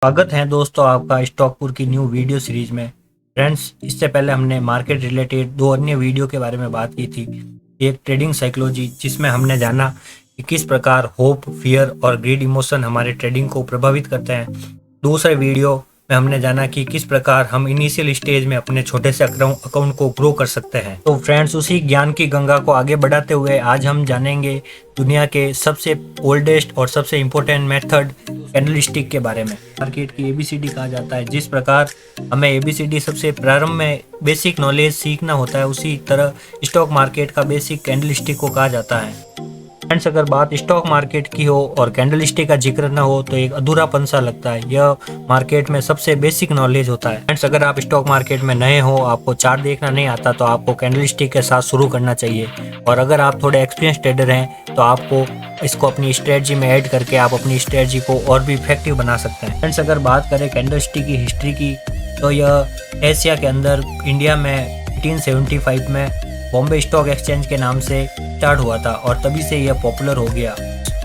स्वागत है दोस्तों आपका स्टॉकपुर की न्यू वीडियो सीरीज में। फ्रेंड्स, इससे पहले हमने मार्केट रिलेटेड दो अन्य वीडियो के बारे में बात की थी। एक ट्रेडिंग साइकोलॉजी, जिसमें हमने जाना कि किस प्रकार होप, फियर और ग्रीड इमोशन हमारे ट्रेडिंग को प्रभावित करते हैं। दूसरे वीडियो में हमने जाना कि किस प्रकार हम इनिशियल स्टेज में अपने छोटे से अकाउंट को ग्रो कर सकते हैं। तो फ्रेंड्स, उसी ज्ञान की गंगा को आगे बढ़ाते हुए आज हम जानेंगे दुनिया के सबसे ओल्डेस्ट और सबसे इम्पोर्टेंट मेथड कैंडलस्टिक के बारे में। मार्केट की एबीसीडी कहा जाता है। जिस प्रकार हमें एबीसीडी सबसे प्रारंभ में बेसिक नॉलेज सीखना होता है, उसी तरह स्टॉक मार्केट का बेसिक कैंडलस्टिक को कहा जाता है। फ्रेंड्स, अगर बात स्टॉक मार्केट की हो और कैंडलस्टिक का जिक्र ना हो तो एक अधूरापन सा लगता है। यह मार्केट में सबसे बेसिक नॉलेज होता है। फ्रेंड्स, अगर आप स्टॉक मार्केट में नए हो, आपको चार्ट देखना नहीं आता, तो आपको कैंडलस्टिक के साथ शुरू करना चाहिए। और अगर आप थोड़े एक्सपीरियंस ट्रेडर हैं तो आपको इसको अपनी स्ट्रेटजी में ऐड करके आप अपनी स्ट्रेटजी को और भी इफेक्टिव बना सकते हैं। फ्रेंड्स, अगर बात करें कैंडलस्टिक की हिस्ट्री की, तो यह एशिया के अंदर इंडिया में 1875 में बॉम्बे स्टॉक एक्सचेंज के नाम से स्टार्ट हुआ था और तभी से यह पॉपुलर हो गया।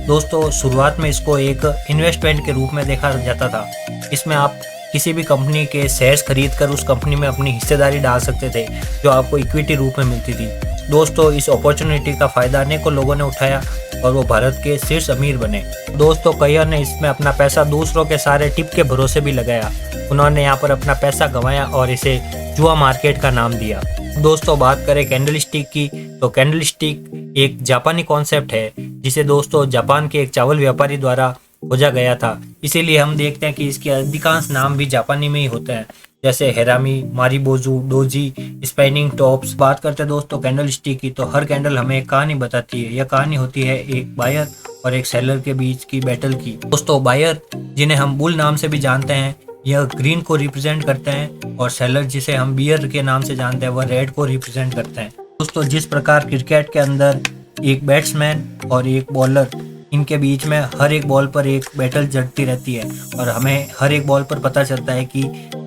दोस्तों, शुरुआत में इसको एक इन्वेस्टमेंट के रूप में देखा जाता था। इसमें आप किसी भी कंपनी के शेयर्स खरीदकर उस कंपनी में अपनी हिस्सेदारी डाल सकते थे, जो आपको इक्विटी रूप में मिलती थी। दोस्तों, इस अपॉर्चुनिटी का फायदा अनेकों लोगों ने उठाया और वो भारत के शीर्ष अमीर बने। दोस्तों, कईयों ने इसमें अपना पैसा दूसरों के सारे टिप के भरोसे भी लगाया। उन्होंने यहाँ पर अपना पैसा गंवाया और इसे जुआ मार्केट का नाम दिया। दोस्तों, बात करें कैंडलस्टिक की, तो कैंडलस्टिक एक जापानी कॉन्सेप्ट है, जिसे दोस्तों जापान के एक चावल व्यापारी द्वारा खोजा गया था। इसीलिए हम देखते हैं कि इसके अधिकांश नाम भी जापानी में ही होते हैं, जैसे हेरामी, मारिबोजू, डोजी, स्पाइनिंग टॉप्स। बात करते हैं दोस्तों कैंडलस्टिक की, तो हर कैंडल हमें एक कहानी बताती है। यह कहानी होती है एक बायर और एक सेलर के बीच की बैटल की। दोस्तों, बायर, जिन्हें हम बुल नाम से भी जानते हैं, यह ग्रीन को रिप्रेजेंट करते हैं, और सेलर, जिसे हम बियर के नाम से जानते हैं, वह रेड को रिप्रेजेंट करते हैं। दोस्तों, जिस प्रकार क्रिकेट के अंदर एक बैट्समैन और एक बॉलर, इनके बीच में हर एक बॉल पर एक बैटल जड़ती रहती है और हमें हर एक बॉल पर पता चलता है कि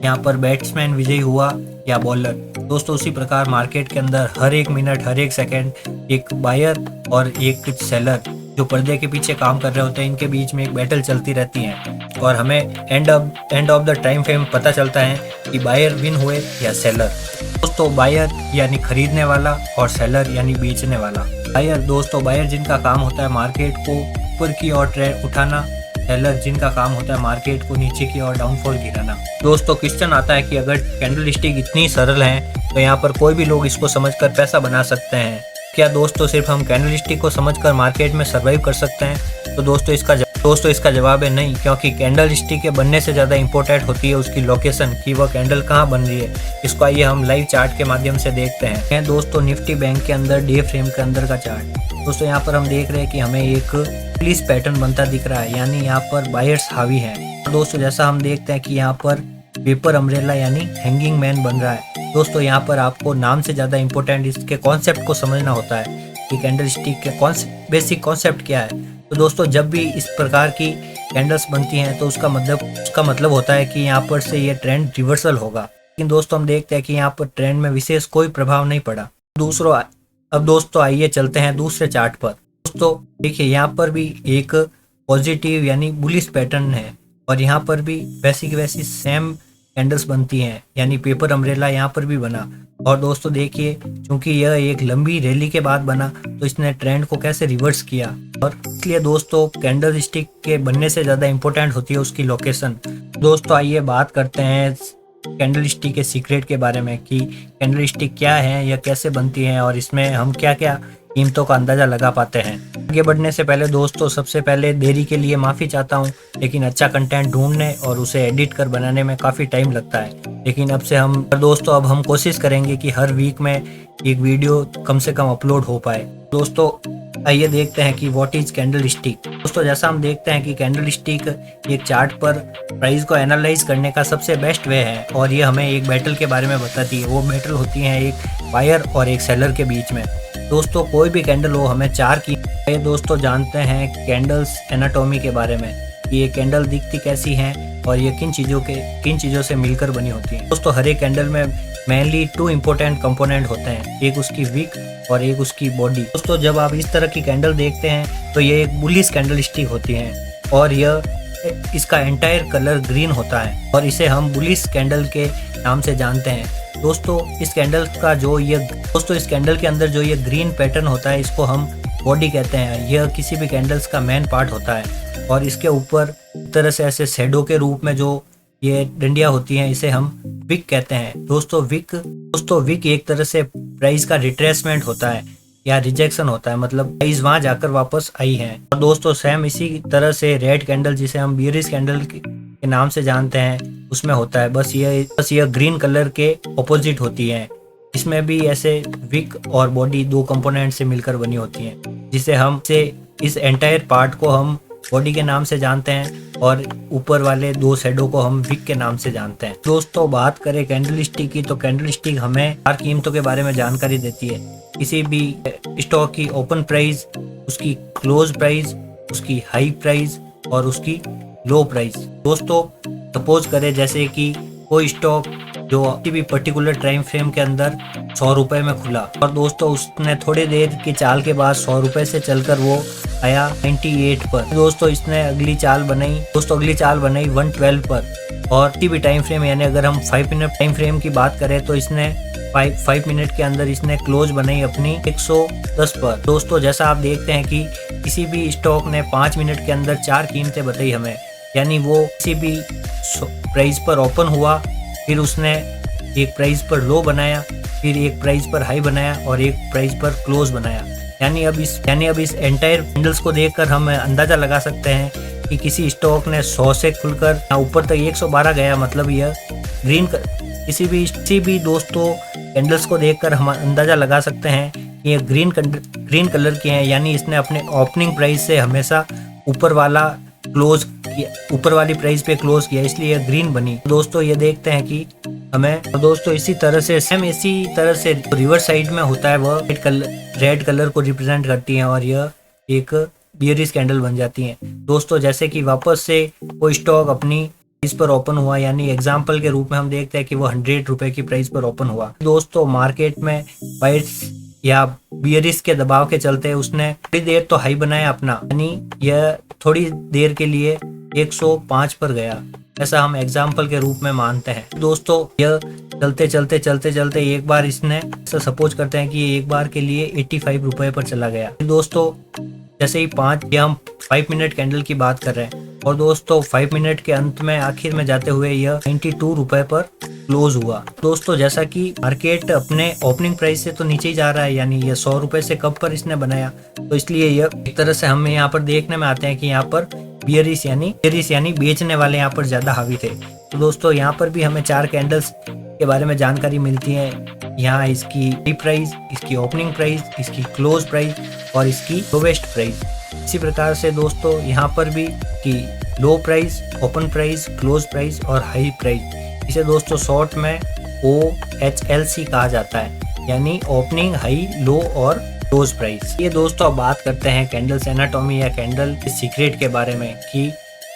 यहाँ पर बैट्समैन विजयी हुआ या बॉलर। दोस्तों, उसी प्रकार मार्केट के अंदर हर एक मिनट, हर एक सेकंड एक बायर और एक सेलर, जो पर्दे के पीछे काम कर रहे होते हैं, इनके बीच में एक बैटल चलती रहती है और हमें end of the time frame पता चलता है कि बायर विन हुए या सेलर। दोस्तों, बायर यानी खरीदने वाला और सेलर यानी बेचने वाला। बायर जिनका काम होता है मार्केट को ऊपर की ओर ट्रेंड उठाना, सेलर जिनका काम होता है मार्केट को नीचे की ओर डाउनफॉल गिराना। दोस्तों, क्वेश्चन आता है कि अगर कैंडलस्टिक इतनी सरल है तो यहाँ पर कोई भी लोग इसको समझकर पैसा बना सकते हैं क्या? दोस्तों, सिर्फ हम कैंडलस्टिक को समझकर मार्केट में सर्वाइव कर सकते हैं? तो दोस्तों, इसका जवाब है नहीं, क्योंकि कैंडलस्टिक के बनने से ज़्यादा इंपॉर्टेंट होती है उसकी लोकेशन, कि वह कैंडल कहाँ बन रही है। इसको आइए हम लाइव चार्ट के माध्यम से देखते हैं। दोस्तों, निफ्टी बैंक के अंदर डे फ्रेम के अंदर का चार्ट। दोस्तों, यहाँ पर हम देख रहे हैं कि हमें एक पुलिस पैटर्न बनता दिख रहा है, यानी यहाँ पर बायर्स हावी हैं। दोस्तों, जैसा हम देखते हैं कि यहाँ पर पेपर अम्ब्रेला यानी हैंगिंग मैन बन रहा है। दोस्तों, यहाँ पर आपको नाम से ज़्यादा इंपॉर्टेंट इसके कॉन्सेप्ट को समझना होता है कि कैंडलस्टिक के बेसिक कॉन्सेप्ट क्या है। तो दोस्तों, जब भी इस प्रकार की कैंडल्स बनती हैं तो उसका मतलब होता है कि यहाँ पर से ये ट्रेंड रिवर्सल होगा। लेकिन दोस्तों, हम देखते हैं कि यहाँ पर ट्रेंड में विशेष कोई प्रभाव नहीं पड़ा। अब दोस्तों आइए चलते हैं दूसरे चार्ट पर। दोस्तों, देखिए, यहाँ पर भी एक पॉजिटिव यानी बुलिश पैटर्न है और यहाँ पर भी वैसी की वैसी सेम कैंडल्स बनती हैं, यानी पेपर अम्ब्रेला यहाँ पर भी बना। और दोस्तों देखिए, क्योंकि यह एक लंबी रैली के बाद बना तो इसने ट्रेंड को कैसे रिवर्स किया। और इसलिए दोस्तों, कैंडलस्टिक के बनने से ज़्यादा इंपॉर्टेंट होती है उसकी लोकेशन। दोस्तों, आइए बात करते हैं कैंडलस्टिक के सीक्रेट के बारे में कि कैंडलस्टिक क्या है, यह कैसे बनती है और इसमें हम क्या क्या कीमतों का अंदाज़ा लगा पाते हैं। आगे बढ़ने से पहले दोस्तों, सबसे पहले देरी के लिए माफ़ी चाहता हूँ, लेकिन अच्छा कंटेंट ढूंढने और उसे एडिट कर बनाने में काफ़ी टाइम लगता है। लेकिन अब हम कोशिश करेंगे कि हर वीक में एक वीडियो कम से कम अपलोड हो पाए। दोस्तों, आइए देखते हैं कि व्हाट इज कैंडलस्टिक। दोस्तों, जैसा हम देखते हैं कि कैंडलस्टिक एक चार्ट पर प्राइस को एनालाइज करने का सबसे बेस्ट वे है और ये हमें एक बैटल के बारे में बताती है। वो बैटल होती है एक बायर और एक सेलर के बीच में। दोस्तों, कोई भी कैंडल हो, हमें चार की दोस्तों जानते हैं कैंडल्स एनाटॉमी के बारे में, कि ये कैंडल दिखती कैसी हैं और ये किन चीज़ों से मिलकर बनी होती हैं। दोस्तों, हर एक कैंडल में मेनली 2 इम्पोर्टेंट कंपोनेंट होते हैं, एक उसकी विक और एक उसकी बॉडी। दोस्तों, जब आप इस तरह की कैंडल देखते हैं तो ये एक बुलिश कैंडलस्टिक होती है और यह इसका एंटायर कलर ग्रीन होता है और इसे हम बुलिश कैंडल के नाम से जानते हैं। दोस्तों इस कैंडल के अंदर जो ये ग्रीन पैटर्न होता है इसको हम बॉडी कहते हैं। यह किसी भी कैंडल्स का मेन पार्ट होता है और इसके ऊपर एक तरह से ऐसे शेडो के रूप में जो ये डंडियां होती हैं इसे हम विक कहते हैं। दोस्तों विक एक तरह से प्राइस का रिट्रेसमेंट होता है या रिजेक्शन होता है, मतलब प्राइस वहां जाकर वापस आई है। और दोस्तों सेम इसी तरह से रेड कैंडल जिसे हम बियरिश कैंडल के नाम से जानते हैं उसमें होता है, बस यह ग्रीन कलर के ऑपोजिट होती है। इसमें भी ऐसे विक और बॉडी दो कंपोनेंट से मिलकर बनी होती हैं, जिसे हम इस एंटायर पार्ट को हम बॉडी के नाम से जानते हैं और ऊपर वाले दो शेडो को हम विक के नाम से जानते हैं। दोस्तों बात करें कैंडल स्टिक की, तो कैंडल स्टिक हमें चार कीमतों के बारे में जानकारी देती है। किसी भी स्टॉक की ओपन प्राइस, उसकी क्लोज प्राइस, उसकी हाई प्राइस और उसकी लो प्राइस। दोस्तों सपोज करें जैसे कि कोई स्टॉक जो किसी भी पर्टिकुलर टाइम फ्रेम के अंदर 100 रुपए में खुला और दोस्तों उसने थोड़ी देर की चाल के बाद 100 रुपए से चलकर वो आया 98 पर। दोस्तों इसने अगली चाल बनाई 112 पर और किसी भी टाइम फ्रेम, यानी अगर हम 5 मिनट टाइम फ्रेम की बात करें तो इसने 5 मिनट के अंदर इसने क्लोज बनाई अपनी 110 पर। दोस्तों जैसा आप देखते हैं कि किसी भी स्टॉक ने 5 मिनट के अंदर 4 कीमतें बताई हमें, यानी वो किसी भी प्राइस पर ओपन हुआ, फिर उसने एक प्राइस पर लो बनाया, फिर एक प्राइस पर हाई बनाया और एक प्राइस पर क्लोज बनाया। यानी अब इस एंटायर कैंडल्स को देखकर हम अंदाजा लगा सकते हैं कि किसी स्टॉक ने 100 से खुलकर ऊपर तक 112 गया, मतलब यह ग्रीन। किसी भी दोस्तों कैंडल्स को देखकर हम अंदाजा लगा सकते हैं कि ये ग्रीन कलर के हैं, यानी इसने अपने ओपनिंग प्राइस से हमेशा ऊपर वाली प्राइस पे क्लोज किया, इसलिए यह ग्रीन बनी। दोस्तों ये देखते हैं कि हमें दोस्तों इसी तरह से रिवर्स साइड में होता है, वह रेड कलर को रिप्रेजेंट करती है और यह एक बियरिश कैंडल बन जाती है। दोस्तों जैसे कि वापस से कोई स्टॉक अपनी प्राइस पर ओपन हुआ, यानी एग्जांपल के रूप में हम देखते हैं कि वो 100 रुपए की प्राइस पर ओपन हुआ। दोस्तों मार्केट में बाइट्स या बियरिश के दबाव के चलते उसने थोड़ी देर तो हाई बनाया अपना, यानी यह थोड़ी देर के लिए 105 पर गया, ऐसा हम एग्जाम्पल के रूप में मानते हैं। दोस्तों यह चलते एक बार इसने सपोज करते हैं कि एक बार के लिए 85 रुपए पर चला गया। दोस्तों जैसे ही हम 5 मिनट कैंडल की बात कर रहे हैं और दोस्तों 5 मिनट के अंत में आखिर में जाते हुए यह 92 रुपए पर क्लोज हुआ। दोस्तों जैसा कि मार्केट अपने ओपनिंग प्राइस से तो नीचे ही जा रहा है, यानी यह 100 रुपए से कम पर इसने बनाया, तो इसलिए यह एक तरह से हमें यहाँ पर देखने में आते हैं कि यहाँ पर बियरिश यानी बेचने वाले यहाँ पर ज्यादा हावी थे। तो दोस्तों यहाँ पर भी हमें 4 कैंडल्स के बारे में जानकारी मिलती है। यहाँ इसकी हाई प्राइस, इसकी ओपनिंग प्राइस, इसकी क्लोज प्राइस और इसकी लोवेस्ट प्राइस। इसी प्रकार से दोस्तों यहाँ पर भी कि लो price, open price, close price और हाई प्राइस, इसे दोस्तों शॉर्ट में OHLC कहा जाता है, यानी ओपनिंग, हाई, लो और क्लोज प्राइस। ये दोस्तों अब बात करते हैं कैंडल्स एनाटॉमी या कैंडल के सीक्रेट के बारे में कि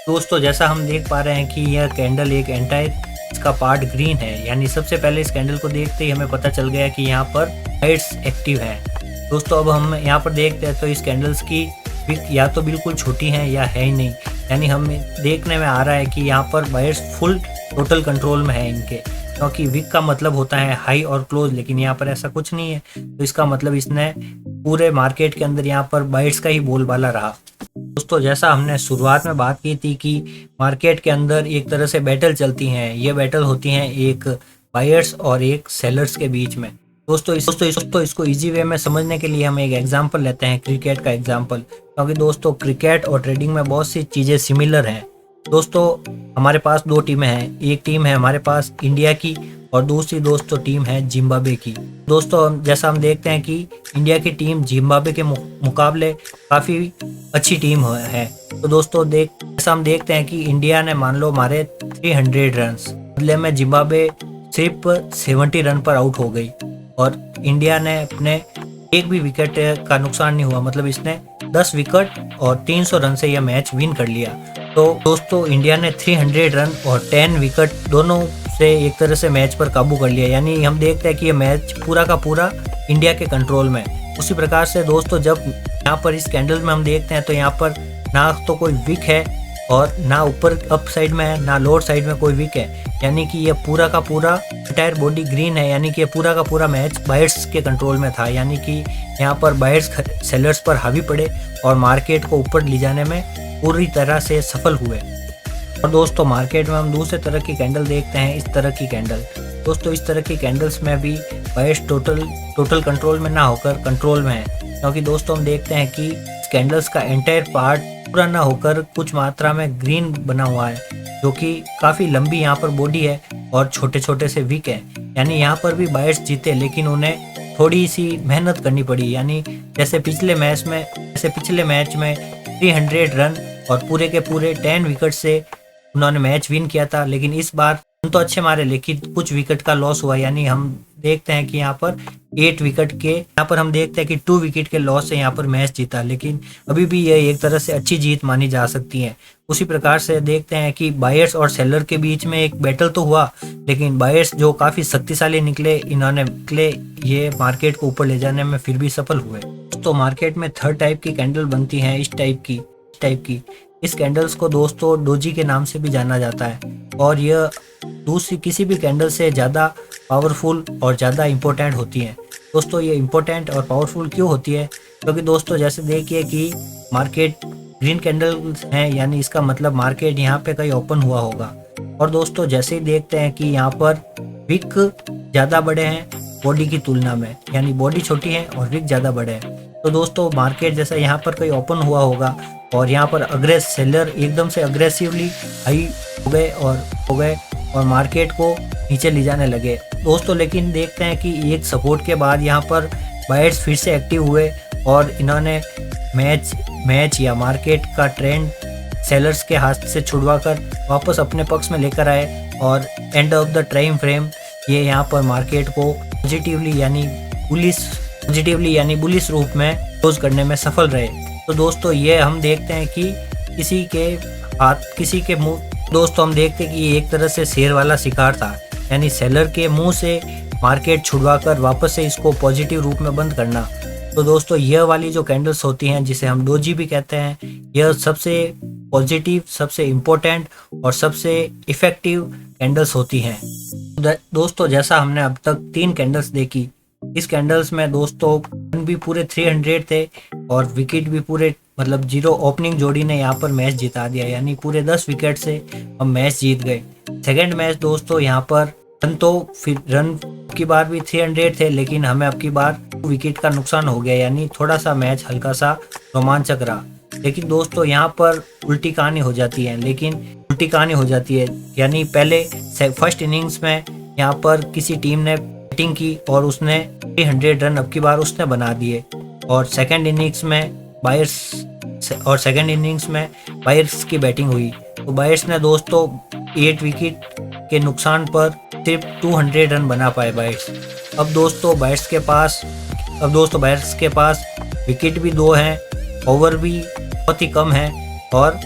दोस्तों जैसा हम देख पा रहे हैं कि यह कैंडल एक एंटायर, इसका पार्ट ग्रीन है, यानी सबसे पहले इस कैंडल को देखते ही हमें पता चल गया कि यहाँ पर लाइट्स एक्टिव हैं। दोस्तों अब हम यहाँ पर देखते हैं तो इस कैंडल्स की विक या तो बिल्कुल छोटी है या है ही नहीं, यानी हमें देखने में आ रहा है कि यहाँ पर बायर्स फुल टोटल कंट्रोल में है इनके, क्योंकि विक का मतलब होता है हाई और क्लोज, लेकिन यहाँ पर ऐसा कुछ नहीं है। तो इसका मतलब इसने पूरे मार्केट के अंदर यहाँ पर बायर्स का ही बोलबाला रहा। दोस्तों जैसा हमने शुरुआत में बात की थी कि मार्केट के अंदर एक तरह से बैटल चलती हैं, ये बैटल होती हैं एक बायर्स और एक सेलर्स के बीच में। दोस्तों इसको इजी वे में समझने के लिए हम एक एग्जांपल लेते हैं, क्रिकेट का एग्जांपल, क्योंकि दोस्तों क्रिकेट और ट्रेडिंग में बहुत सी चीज़ें सिमिलर हैं। दोस्तों हमारे पास 2 टीमें हैं, एक टीम है हमारे पास इंडिया की और दूसरी दोस्तों टीम है जिम्बाब्वे की। दोस्तों जैसा हम देखते हैं कि इंडिया की टीम जिम्बाब्वे के मुकाबले काफ़ी अच्छी टीम है। तो दोस्तों जैसा हम देखते हैं कि इंडिया ने मान लो मारे 300 रन, बदले में जिम्बाब्वे सिर्फ 70 रन पर आउट हो गई और इंडिया ने अपने एक भी विकेट का नुकसान नहीं हुआ, मतलब इसने 10 विकेट और 300 रन से यह मैच विन कर लिया। तो दोस्तों इंडिया ने 300 रन और 10 विकेट दोनों से एक तरह से मैच पर काबू कर लिया, यानी हम देखते हैं कि ये मैच पूरा का पूरा इंडिया के कंट्रोल में। उसी प्रकार से दोस्तों जब यहाँ पर इस कैंडल में हम देखते हैं तो यहाँ पर ना तो कोई विक है और ना ऊपर अप साइड में है ना लोअर साइड में कोई विक है, यानी कि ये पूरा का पूरा एंटायर बॉडी ग्रीन है, यानी कि ये पूरा का पूरा मैच बायर्स के कंट्रोल में था, यानी कि यहाँ पर बायर्स सेलर्स पर हावी पड़े और मार्केट को ऊपर ले जाने में पूरी तरह से सफल हुए। और दोस्तों मार्केट में हम दूसरे तरह की कैंडल देखते हैं, इस तरह की कैंडल। दोस्तों इस तरह की कैंडल्स में भी बायर्स टोटल कंट्रोल में ना होकर कंट्रोल में है, क्योंकि दोस्तों हम देखते हैं कि कैंडल्स का एंटायर पार्ट पूरा ना होकर कुछ मात्रा में ग्रीन बना हुआ है, जो कि काफ़ी लंबी यहाँ पर बॉडी है और छोटे छोटे से विक है, यानी यहाँ पर भी बायर्स जीते लेकिन उन्हें थोड़ी सी मेहनत करनी पड़ी। यानी जैसे पिछले मैच में 300 रन और पूरे के पूरे 10 विकेट से उन्होंने मैच विन किया था, लेकिन इस बार हम तो अच्छे मारे लेकिन कुछ विकेट का लॉस हुआ, यानी हम देखते हैं कि यहाँ पर 8 विकेट के यहाँ पर हम देखते हैं कि 2 विकेट के लॉस से यहाँ पर मैच जीता, लेकिन अभी भी यह एक तरह से अच्छी जीत मानी जा सकती है। उसी प्रकार से देखते हैं कि बायर्स और सेलर के बीच में एक बैटल तो हुआ, लेकिन बायर्स जो काफ़ी शक्तिशाली निकले ये मार्केट को ऊपर ले जाने में फिर भी सफल हुए। तो मार्केट में 3rd टाइप की कैंडल बनती है, इस टाइप की। इस कैंडल्स को दोस्तों डोजी के नाम से भी जाना जाता है और यह दूसरी किसी भी कैंडल से ज़्यादा पावरफुल और ज़्यादा इम्पोर्टेंट होती है। दोस्तों ये इम्पोर्टेंट और पावरफुल क्यों होती है? क्योंकि दोस्तों जैसे देखिए कि मार्केट ग्रीन कैंडल है, यानी इसका मतलब मार्केट यहाँ पे कहीं ओपन हुआ होगा। और दोस्तों जैसे ही देखते हैं कि यहाँ पर विक ज़्यादा बड़े हैं बॉडी की तुलना में, यानी बॉडी छोटी है और विक ज़्यादा बड़े हैं, तो दोस्तों मार्केट जैसा यहाँ पर कहीं ओपन हुआ होगा और यहाँ पर सेलर एकदम से अग्रेसिवली हाई हो गए और मार्केट को नीचे ले जाने लगे दोस्तों। लेकिन देखते हैं कि एक सपोर्ट के बाद यहाँ पर बायर्स फिर से एक्टिव हुए और इन्होंने मैच या मार्केट का ट्रेंड सेलर्स के हाथ से छुड़वाकर वापस अपने पक्ष में लेकर आए और end of the time frame ये यहाँ पर मार्केट को पॉजिटिवली यानी बुलिश रूप में क्लोज करने में सफल रहे। तो दोस्तों ये हम देखते हैं कि किसी के मुंह दोस्तों हम देखते हैं कि ये एक तरह से शेर वाला शिकार था, यानी सेलर के मुंह से मार्केट छुड़वाकर वापस से इसको पॉजिटिव रूप में बंद करना। तो दोस्तों यह वाली जो कैंडल्स होती हैं जिसे हम डोजी भी कहते हैं, यह सबसे पॉजिटिव, सबसे इम्पोर्टेंट और सबसे इफ़ेक्टिव कैंडल्स होती हैं। दोस्तों जैसा हमने अब तक 3 कैंडल्स देखी, इस कैंडल्स में दोस्तों रन भी पूरे 300 थे और विकेट भी पूरे मतलब 0 ओपनिंग जोड़ी ने यहाँ पर मैच जिता दिया, यानी पूरे 10 विकेट से हम मैच जीत गए। सेकंड मैच दोस्तों यहाँ पर रन की बार भी 300 थे, लेकिन हमें अब की बार विकेट का नुकसान हो गया, यानी थोड़ा सा मैच हल्का सा रोमांचक रहा। लेकिन दोस्तों यहाँ पर उल्टी कहानी हो जाती है, यानी पहले फर्स्ट इनिंग्स में यहाँ पर किसी टीम ने बैटिंग की और उसने 300 रन अब की बार उसने बना दिए और सेकंड इनिंग्स में बायर्स की बैटिंग हुई, तो बायर्स ने दोस्तों 8 विकेट के नुकसान पर सिर्फ 200 रन बना पाए बायर्स। अब दोस्तों बायर्स के पास विकेट भी 2 हैं, ओवर भी बहुत ही कम है और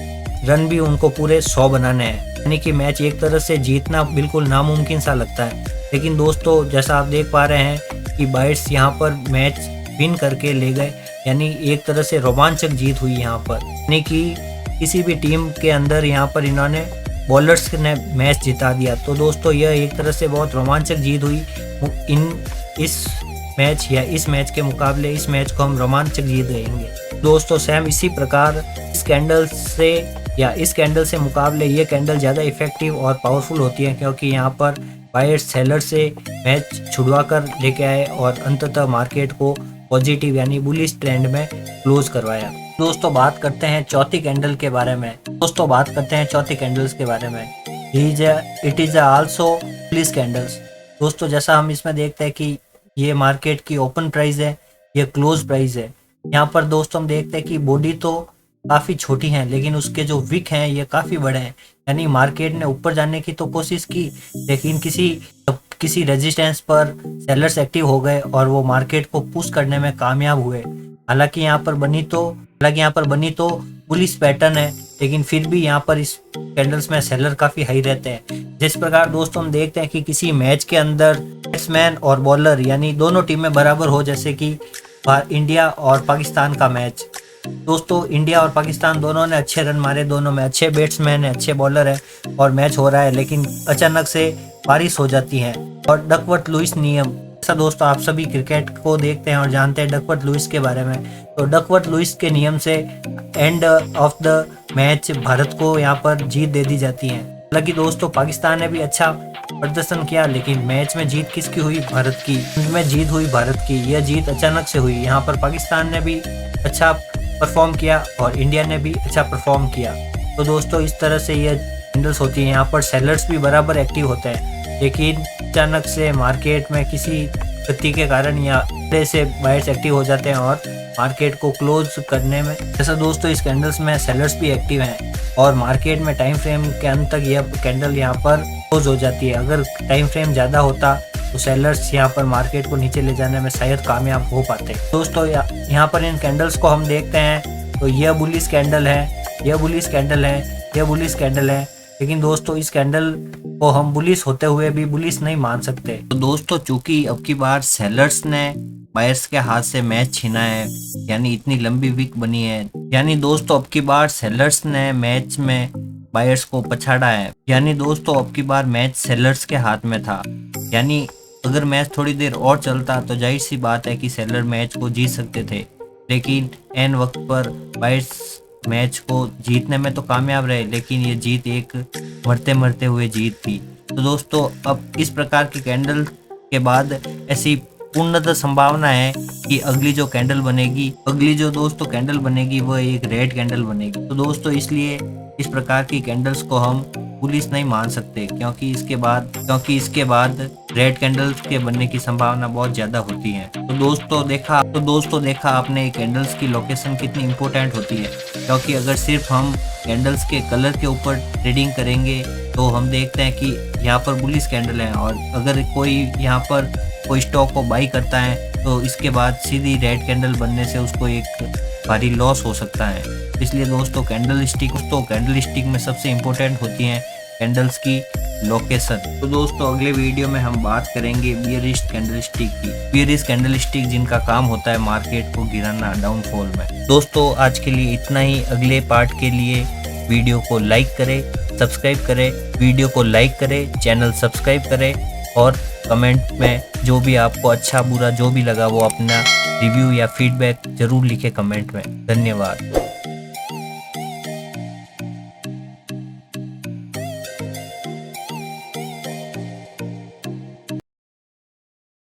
रन भी उनको पूरे 100 बनाने हैं, यानी कि मैच एक तरह से जीतना बिल्कुल नामुमकिन सा लगता है। लेकिन दोस्तों जैसा आप देख पा रहे हैं कि बायर्स यहाँ पर मैच विन करके ले गए, यानी एक तरह से रोमांचक जीत हुई यहाँ पर, यानी कि किसी भी टीम के अंदर यहाँ पर इन्होंने बॉलर्स ने मैच जिता दिया। तो दोस्तों यह एक तरह से बहुत रोमांचक जीत हुई। इस मैच के मुकाबले इस मैच को हम रोमांचक जीत गएंगे दोस्तों। सेम इसी प्रकार इस कैंडल से मुकाबले ये कैंडल ज़्यादा इफेक्टिव और पावरफुल होती है, क्योंकि यहाँ पर बायर्स सेलर से मैच छुड़वा कर लेके आए और अंततः मार्केट को पॉजिटिव यानी बुलिश ट्रेंड में क्लोज करवाया। दोस्तों बात करते हैं चौथी कैंडल के बारे में। चौथी कैंडल्स के बारे में। It is also bullish candles. दोस्तों जैसा हम इसमें देखते हैं कि ये मार्केट की ओपन प्राइस है, ये क्लोज प्राइस है। यहाँ पर दोस्तों हम देखते हैं कि बॉडी तो काफ़ी छोटी है, लेकिन उसके जो विक हैं ये काफ़ी बड़े हैं, यानी मार्केट ने ऊपर जाने की तो कोशिश की, लेकिन किसी रेजिस्टेंस पर सेलर्स एक्टिव हो गए और वो मार्केट को पुश करने में कामयाब हुए। हालांकि यहाँ पर बनी तो बुलिश पैटर्न है, लेकिन फिर भी यहाँ पर इस कैंडल्स में सेलर काफ़ी हाई रहते हैं। जिस प्रकार दोस्तों हम देखते हैं कि किसी मैच के अंदर बैट्समैन और बॉलर यानी दोनों टीमें बराबर हो, जैसे कि इंडिया और पाकिस्तान का मैच, दोस्तों इंडिया और पाकिस्तान दोनों ने अच्छे रन मारे, दोनों में अच्छे बैट्समैन है, अच्छे बॉलर है और मैच हो रहा है, लेकिन अचानक से बारिश हो जाती है और डकवर्थ लुईस नियम, ऐसा दोस्तों आप सभी क्रिकेट को देखते हैं और जानते हैं डकवर्थ लुईस के बारे में। तो डकवर्थ लुईस के नियम से end of the match Bharat को यहाँ पर जीत दे दी जाती है। हालांकि दोस्तों पाकिस्तान ने भी अच्छा प्रदर्शन किया, लेकिन मैच में जीत किसकी हुई? भारत की। में जीत हुई भारत की। यह जीत अचानक से हुई। यहाँ पर पाकिस्तान ने भी अच्छा परफॉर्म किया और इंडिया ने भी अच्छा परफॉर्म किया। तो दोस्तों इस तरह से ये कैंडल्स होती है। यहाँ पर सेलर्स भी बराबर एक्टिव होते हैं, लेकिन अचानक से मार्केट में किसी गति के कारण या से बायर्स एक्टिव हो जाते हैं और मार्केट को क्लोज करने में, जैसा दोस्तों इस कैंडल्स में सेलर्स भी एक्टिव हैं और मार्केट में टाइम फ्रेम के अंत तक यह कैंडल यहाँ पर क्लोज हो जाती है। अगर टाइम फ्रेम ज़्यादा होता तो सेलर्स यहाँ पर मार्केट को नीचे ले जाने में शायद कामयाब हो पाते। दोस्तों यहाँ पर इन कैंडल्स को हम देखते हैं तो यह बुलिश कैंडल है, यह बुलिश कैंडल है, यह बुलिश कैंडल है, लेकिन दोस्तों इस कैंडल को हम बुलिश होते हुए भी बुलिश नहीं मान सकते। तो दोस्तों चूंकि अब की बार सेलर्स ने बायर्स के हाथ से मैच छीना है, यानी इतनी लंबी विक बनी है, यानी दोस्तों अब की बार सेलर्स ने मैच में बायर्स को पछाड़ा है, यानी दोस्तों अब की बार मैच सेलर्स के हाथ में था। यानी अगर मैच थोड़ी देर और चलता तो जाहिर सी बात है कि सेलर मैच को जीत सकते थे, लेकिन एन वक्त पर बायर्स मैच को जीतने में तो कामयाब रहे, लेकिन ये जीत एक मरते मरते हुए जीत थी। तो दोस्तों अब इस प्रकार की कैंडल के बाद ऐसी पूर्णतः संभावना है कि अगली जो कैंडल बनेगी, अगली जो दोस्तों कैंडल बनेगी वो एक रेड कैंडल बनेगी। तो दोस्तों इसलिए इस प्रकार की कैंडल्स को हम बुलिश नहीं मान सकते, क्योंकि इसके बाद रेड कैंडल्स के बनने की संभावना बहुत ज्यादा होती है। तो दोस्तों देखा आपने कैंडल्स की लोकेशन कितनी इंपॉर्टेंट होती है, क्योंकि अगर सिर्फ हम कैंडल्स के कलर के ऊपर ट्रेडिंग करेंगे तो हम देखते हैं कि यहाँ पर बुलिश कैंडल है और अगर यहाँ पर कोई स्टॉक को बाई करता है तो इसके बाद सीधी रेड कैंडल बनने से उसको एक भारी लॉस हो सकता है। इसलिए दोस्तों कैंडल स्टिक में सबसे इम्पोर्टेंट होती हैं कैंडल्स की लोकेशन। तो दोस्तों अगले वीडियो में हम बात करेंगे बियरिश कैंडल स्टिक की। बियरिश कैंडल स्टिक जिनका काम होता है मार्केट को गिराना डाउनफॉल में। दोस्तों आज के लिए इतना ही। अगले पार्ट के लिए वीडियो को लाइक करें, सब्सक्राइब करें, वीडियो को लाइक करें, चैनल सब्सक्राइब करें और कमेंट में जो भी आपको अच्छा बुरा जो भी लगा वो अपना रिव्यू या फीडबैक जरूर लिखें कमेंट में। धन्यवाद।